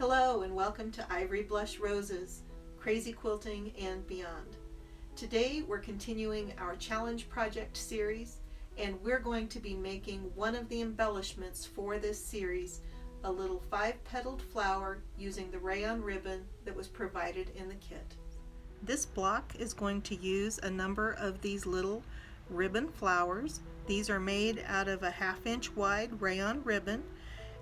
Hello and welcome to Ivory Blush Roses, Crazy Quilting and Beyond. Today we're continuing our challenge project series, and we're going to be making one of the embellishments for this series, a little 5-petaled flower using the rayon ribbon that was provided in the kit. This block is going to use a number of these little ribbon flowers. These are made out of a 1/2 inch wide rayon ribbon,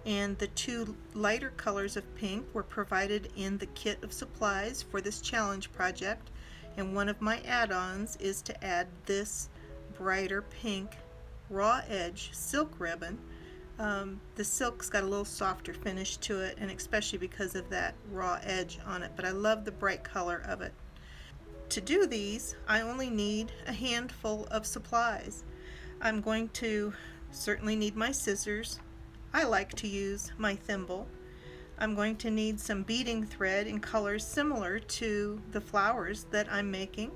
and the two lighter colors of pink were provided in the kit of supplies for this challenge project, and one of my add-ons is to add this brighter pink raw edge silk ribbon. The silk's got a little softer finish to it, and especially because of that raw edge on it, but I love the bright color of it. To do these, I only need a handful of supplies. I'm going to certainly need my scissors. I like to use my thimble. I'm going to need some beading thread in colors similar to the flowers that I'm making,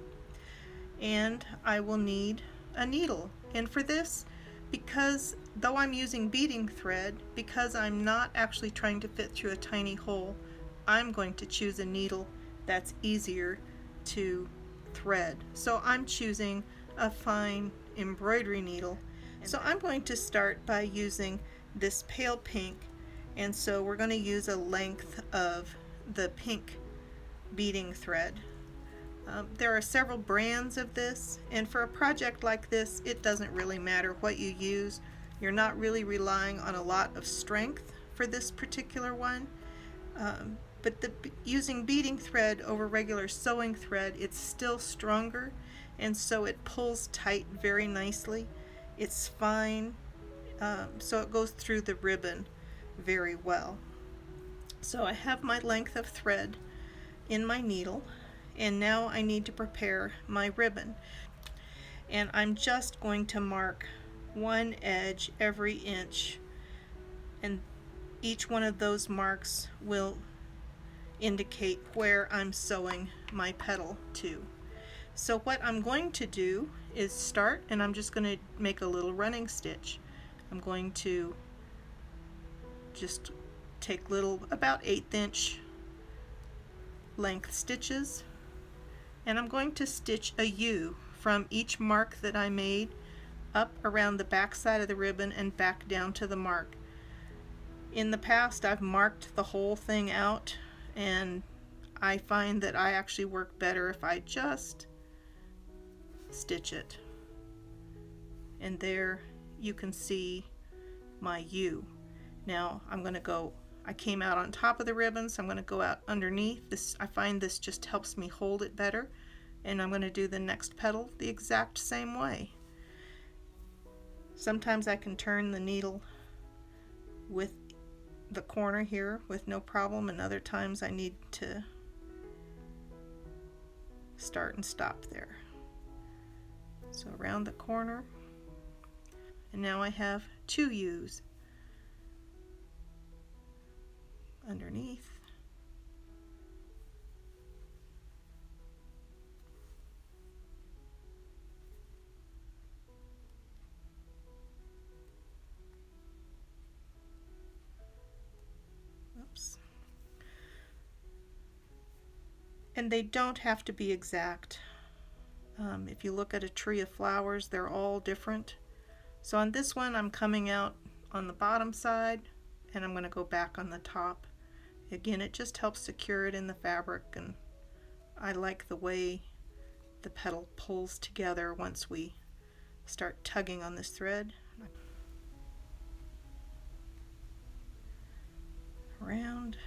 and I will need a needle. And for this, because though I'm using beading thread, because I'm not actually trying to fit through a tiny hole, I'm going to choose a needle that's easier to thread. So I'm choosing a fine embroidery needle. So I'm going to start by using this pale pink, and so we're going to use a length of the pink beading thread. There are several brands of this, and for a project like this it doesn't really matter what you use. You're not really relying on a lot of strength for this particular one, but using beading thread over regular sewing thread, it's still stronger, and so it pulls tight very nicely. It's fine. So it goes through the ribbon very well. So I have my length of thread in my needle, and now I need to prepare my ribbon. And I'm just going to mark one edge every inch, and each one of those marks will indicate where I'm sewing my petal to. So what I'm going to do is start, and I'm just going to make a little running stitch. I'm going to just take little about 1/8 inch length stitches, and I'm going to stitch a U from each mark that I made up around the back side of the ribbon and back down to the mark. In the past I've marked the whole thing out, and I find that I actually work better if I just stitch it. And there you can see my U. Now I came out on top of the ribbon, so I'm going to go out underneath this. I find this just helps me hold it better, and I'm going to do the next petal the exact same way. Sometimes I can turn the needle with the corner here with no problem, and other times I need to start and stop there. So around the corner, and now I have 2 U's underneath. Oops. And they don't have to be exact. If you look at a tree of flowers, they're all different. So on this one I'm coming out on the bottom side, and I'm going to go back on the top. Again, it just helps secure it in the fabric, and I like the way the petal pulls together once we start tugging on this thread. Around.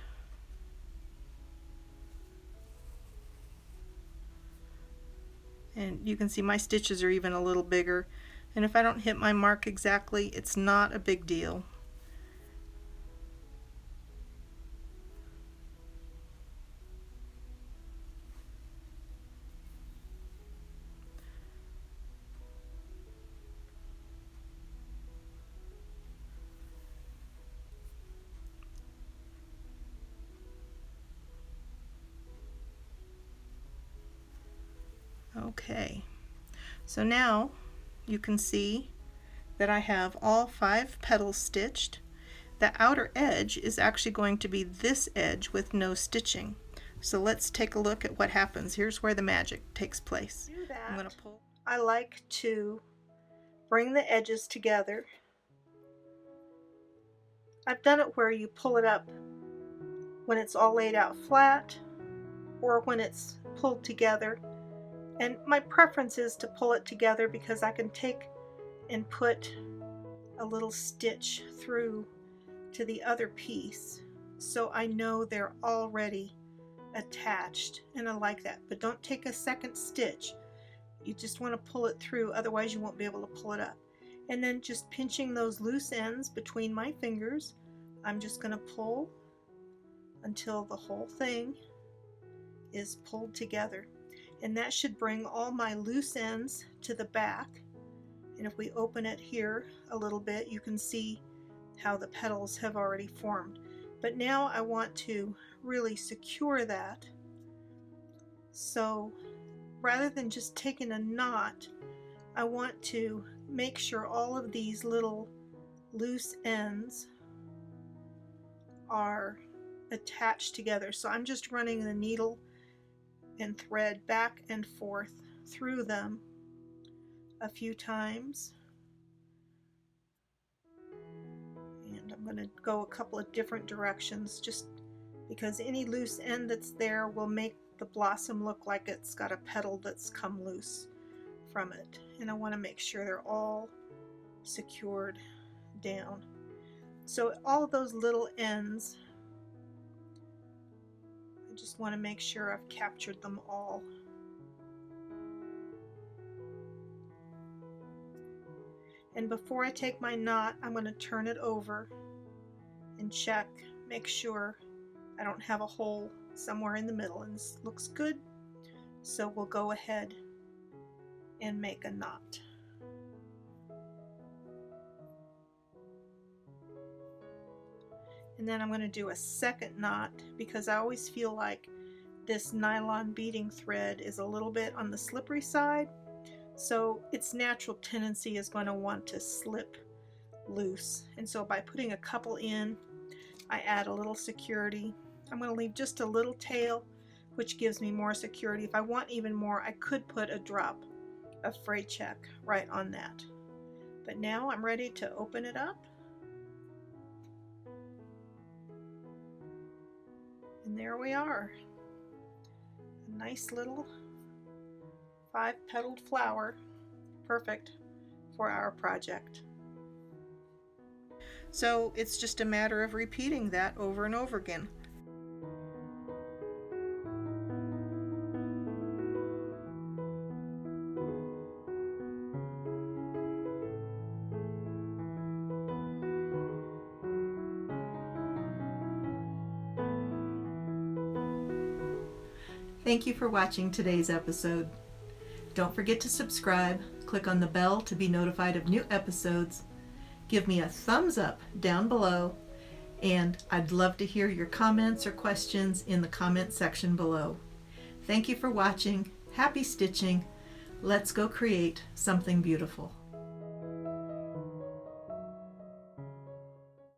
And you can see my stitches are even a little bigger, and if I don't hit my mark exactly, it's not a big deal. Okay, so now you can see that I have all 5 petals stitched. the outer edge is actually going to be this edge with no stitching. So let's take a look at what happens. Here's where the magic takes place. I'm going to pull. I like to bring the edges together. I've done it where you pull it up when it's all laid out flat or when it's pulled together. And my preference is to pull it together because I can take and put a little stitch through to the other piece, so I know they're already attached, and I like that. But don't take a second stitch. You just want to pull it through, otherwise you won't be able to pull it up. And then just pinching those loose ends between my fingers, I'm just going to pull until the whole thing is pulled together. And that should bring all my loose ends to the back. And if we open it here a little bit, you can see how the petals have already formed. But now I want to really secure that. So rather than just taking a knot, I want to make sure all of these little loose ends are attached together. So I'm just running the needle and thread back and forth through them a few times. And I'm going to go a couple of different directions just because any loose end that's there will make the blossom look like it's got a petal that's come loose from it. And I want to make sure they're all secured down. So all of those little ends, I just want to make sure I've captured them all. And before I take my knot, I'm going to turn it over and check, make sure I don't have a hole somewhere in the middle, and this looks good. So we'll go ahead and make a knot. And then I'm going to do a second knot because I always feel like this nylon beading thread is a little bit on the slippery side. So its natural tendency is going to want to slip loose. And so by putting a couple in, I add a little security. I'm going to leave just a little tail, which gives me more security. If I want even more, I could put a drop of fray check right on that. But now I'm ready to open it up. And there we are. A nice little 5-petaled flower, perfect for our project. So it's just a matter of repeating that over and over again. Thank you for watching today's episode. Don't forget to subscribe, click on the bell to be notified of new episodes, give me a thumbs up down below, and I'd love to hear your comments or questions in the comment section below. Thank you for watching. Happy stitching. Let's go create something beautiful.